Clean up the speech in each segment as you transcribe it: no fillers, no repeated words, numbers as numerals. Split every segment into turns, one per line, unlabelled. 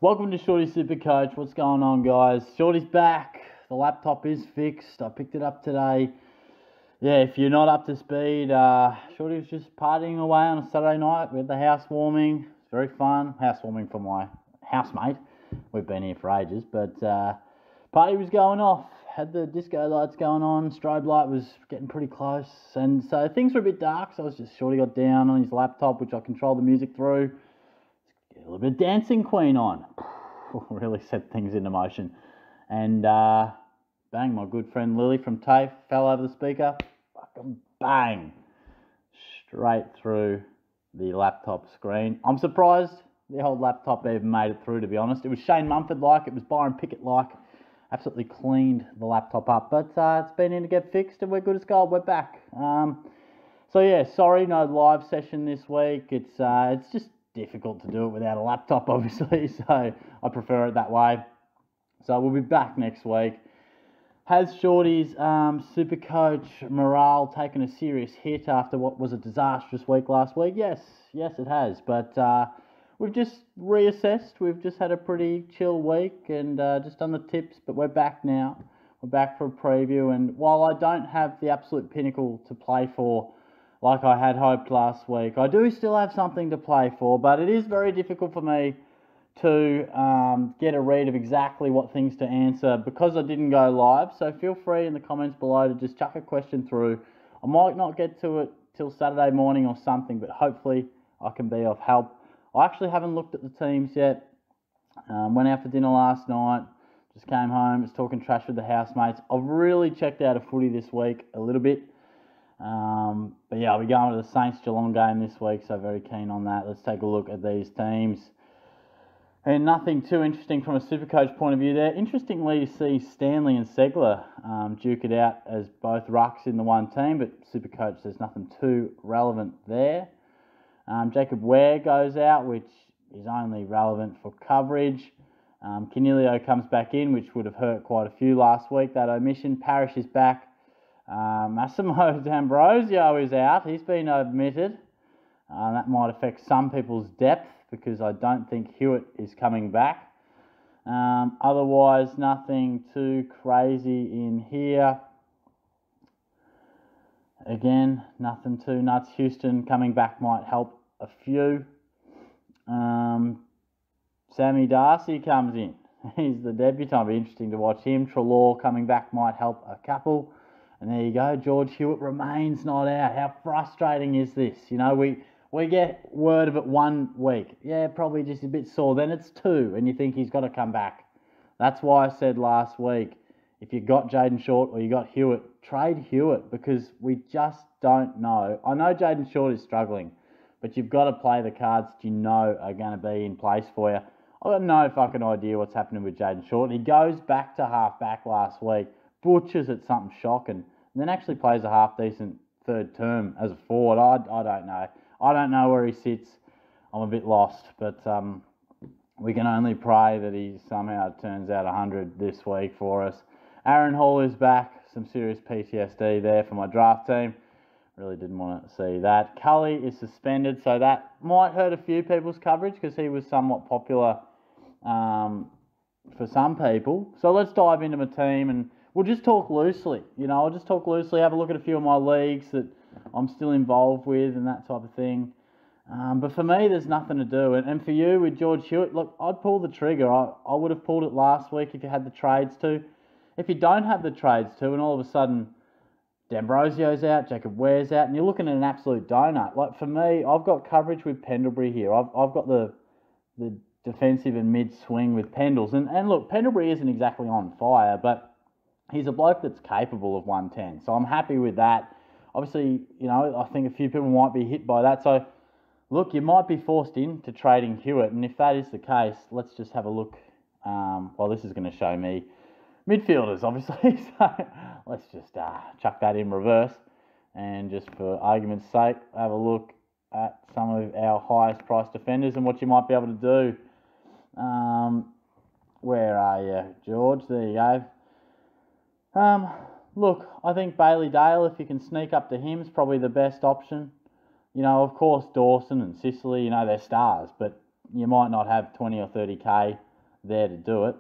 Welcome to Shorty's SuperCoach. What's going on, guys? Shorty's back. The laptop is fixed. I picked it up today. Yeah, if you're not up to speed, Shorty was just partying away on a Saturday night. We had the housewarming. It's very fun. Housewarming for my housemate. We've been here for ages, but party was going off. Had the disco lights going on. Strobe light was getting pretty close, and so things were a bit dark. So Shorty got down on his laptop, which I controlled the music through. Get a little bit of Dancing Queen on. Really set things into motion. And bang, my good friend Lily from TAFE fell over the speaker. Fucking bang. Straight through the laptop screen. I'm surprised the whole laptop even made it through, to be honest. It was Shane Mumford-like. It was Byron Pickett-like. Absolutely cleaned the laptop up. But it's been in to get fixed and we're good as gold. We're back. So yeah, sorry, no live session this week. It's just difficult to do it without a laptop, obviously, so I prefer it that way. So we'll be back next week. Has Shorty's SuperCoach morale taken a serious hit after what was a disastrous week last week? Yes, it has, but we've just reassessed. We've just had a pretty chill week and just done the tips, but we're back now. We're back for a preview, and while I don't have the absolute pinnacle to play for like I had hoped last week, I do still have something to play for, but it is very difficult for me to get a read of exactly what things to answer because I didn't go live. So feel free in the comments below to just chuck a question through. I might not get to it till Saturday morning or something, but hopefully I can be of help. I actually haven't looked at the teams yet. Went out for dinner last night, just came home, was talking trash with the housemates. I've really checked out of footy this week a little bit. But yeah, I'll be going to the Saints-Geelong game this week, so very keen on that. Let's take a look at these teams. And nothing too interesting from a SuperCoach point of view there. Interestingly, you see Stanley and Segler duke it out as both rucks in the one team, but SuperCoach, there's nothing too relevant there. Jacob Ware goes out, which is only relevant for coverage. Canelio comes back in, which would have hurt quite a few last week, that omission. Parrish is back. Massimo D'Ambrosio is out. He's been omitted. That might affect some people's depth because I don't think Hewett is coming back. Otherwise, nothing too crazy in here. Again, nothing too nuts. Houston coming back might help a few. Sammy Darcy comes in. He's the debutant. It'll be interesting to watch him. Treloar coming back might help a couple. And there you go, George Hewett remains not out. How frustrating is this? You know, we get word of it 1 week. Yeah, probably just a bit sore. Then it's 2, and you think he's got to come back. That's why I said last week, if you got Jaden Short or you got Hewett, trade Hewett because we just don't know. I know Jaden Short is struggling, but you've got to play the cards that you know are going to be in place for you. I've got no fucking idea what's happening with Jaden Short. He goes back to half-back last week, butchers at something shocking, and then actually plays a half-decent third term as a forward. I don't know. I don't know where he sits. I'm a bit lost, but we can only pray that he somehow turns out 100 this week for us. Aaron Hall is back. Some serious PTSD there for my draft team. Really didn't want to see that. Cully is suspended, so that might hurt a few people's coverage because he was somewhat popular for some people. So let's dive into my team and we'll just talk loosely. You know, I'll just talk loosely, have a look at a few of my leagues that I'm still involved with and that type of thing. But for me, there's nothing to do. And for you with George Hewett, look, I'd pull the trigger. I would have pulled it last week if you had the trades to. If you don't have the trades to, and all of a sudden D'Ambrosio's out, Jacob Ware's out, and you're looking at an absolute donut. Like for me, I've got coverage with Pendlebury here. I've got the defensive and mid swing with Pendles. And look, Pendlebury isn't exactly on fire, but he's a bloke that's capable of 110. So I'm happy with that. Obviously, you know, I think a few people might be hit by that. So, look, you might be forced into trading Hewett. And if that is the case, let's just have a look. Well, this is going to show me midfielders, obviously. So let's just chuck that in reverse. And just for argument's sake, have a look at some of our highest priced defenders and what you might be able to do. Where are you, George? There you go. Look, I think Bailey Dale, if you can sneak up to him, is probably the best option. You know, of course, Dawson and Sicily, you know, they're stars, but you might not have 20 or 30k there to do it.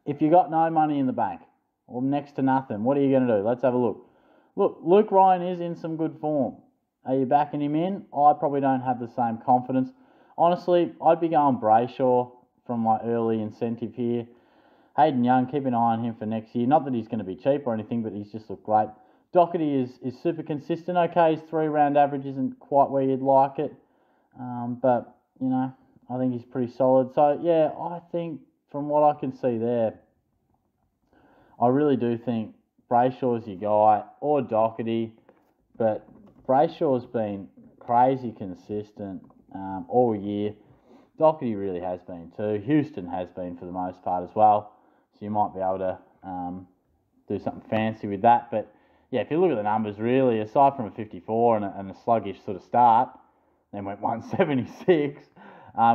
If you got no money in the bank, or next to nothing, what are you going to do? Let's have a look. Look, Luke Ryan is in some good form. Are you backing him in? I probably don't have the same confidence. Honestly, I'd be going Brayshaw from my early incentive here. Hayden Young, keep an eye on him for next year. Not that he's going to be cheap or anything, but he's just looked great. Doherty is super consistent. Okay, his 3-round average isn't quite where you'd like it. But, you know, I think he's pretty solid. So, yeah, I think from what I can see there, I really do think Brayshaw's your guy, or Doherty. But Brayshaw's been crazy consistent all year. Doherty really has been too. Houston has been for the most part as well. So you might be able to do something fancy with that. But yeah, if you look at the numbers, really, aside from a 54 and a sluggish sort of start, then went 176,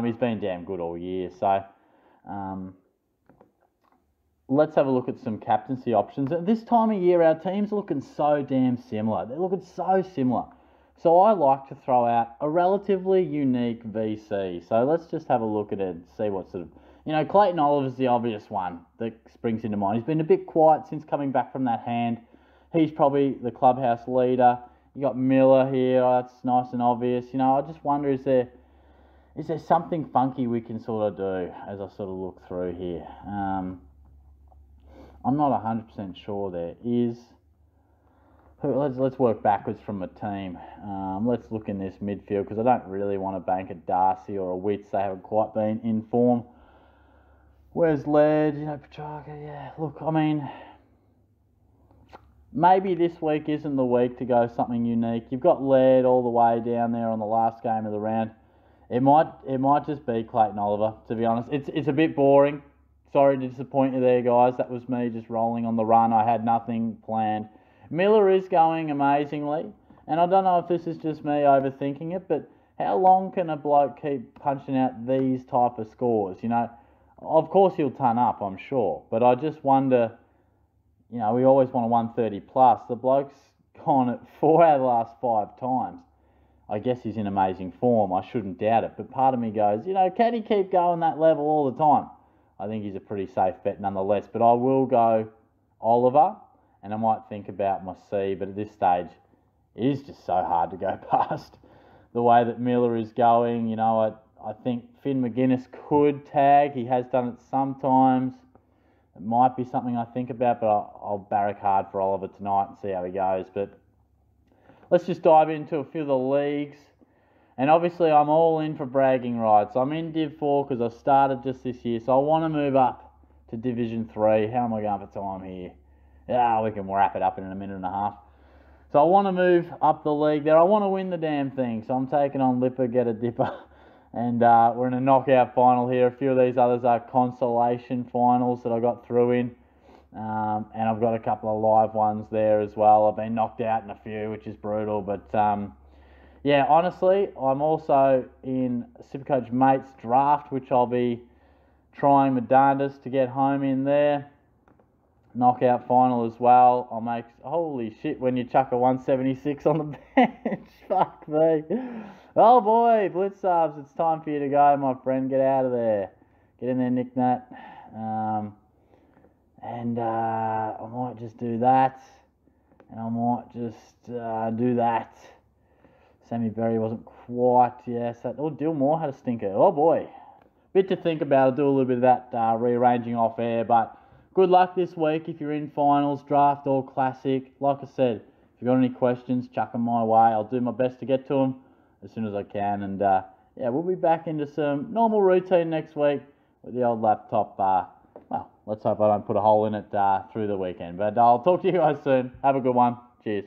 he's been damn good all year. So let's have a look at some captaincy options. At this time of year, our team's looking so damn similar. They're looking so similar. So I like to throw out a relatively unique VC. So let's just have a look at it and see what sort of... You know, Clayton Oliver's the obvious one that springs into mind. He's been a bit quiet since coming back from that hand. He's probably the clubhouse leader. You got Miller here. Oh, that's nice and obvious. You know, I just wonder, is there something funky we can sort of do as I sort of look through here? I'm not 100% sure there is. Let's work backwards from a team. Let's look in this midfield because I don't really want to bank a Darcy or a Witts. They haven't quite been in form. Where's Laird? You know, Petrarca. Yeah, look, I mean, maybe this week isn't the week to go something unique. You've got Laird all the way down there on the last game of the round. It might just be Clayton Oliver, to be honest. It's a bit boring. Sorry to disappoint you there, guys. That was me just rolling on the run. I had nothing planned. Miller is going amazingly, and I don't know if this is just me overthinking it, but how long can a bloke keep punching out these type of scores? You know, of course he'll ton up, I'm sure, but I just wonder, you know, we always want a 130 plus. The bloke's gone it 4 out of the last 5 times. I guess he's in amazing form. I shouldn't doubt it, but part of me goes, you know, can he keep going that level all the time? I think he's a pretty safe bet nonetheless, but I will go Oliver. And I might think about my C, but at this stage, it is just so hard to go past the way that Miller is going. You know, I think Finn McGuinness could tag. He has done it sometimes. It might be something I think about, but I'll barrack hard for Oliver tonight and see how he goes. But let's just dive into a few of the leagues. And obviously, I'm all in for bragging rights. I'm in Div 4 because I started just this year, so I want to move up to Division 3. How am I going for time here? Yeah, we can wrap it up in a minute and a half. So I want to move up the league there. I want to win the damn thing. So I'm taking on Lipper, Get a Dipper. And we're in a knockout final here. A few of these others are consolation finals that I got through in. And I've got a couple of live ones there as well. I've been knocked out in a few, which is brutal. But yeah, honestly, I'm also in SuperCoach Mates Draft, which I'll be trying my darndest to get home in there. Knockout final as well. I'll make... Holy shit, when you chuck a 176 on the bench. Fuck me. Oh boy, Blitz subs, it's time for you to go, my friend. Get out of there. Get in there, Nick Nat. And I might just do that. And I might just do that. Sammy Berry wasn't quite... Yes. Oh, Dillmore had a stinker. Oh boy. Bit to think about. I'll do a little bit of that rearranging off air, but... Good luck this week if you're in finals, draft or classic. Like I said, if you've got any questions, chuck them my way. I'll do my best to get to them as soon as I can. And yeah, we'll be back into some normal routine next week with the old laptop. Well, let's hope I don't put a hole in it through the weekend. But I'll talk to you guys soon. Have a good one. Cheers.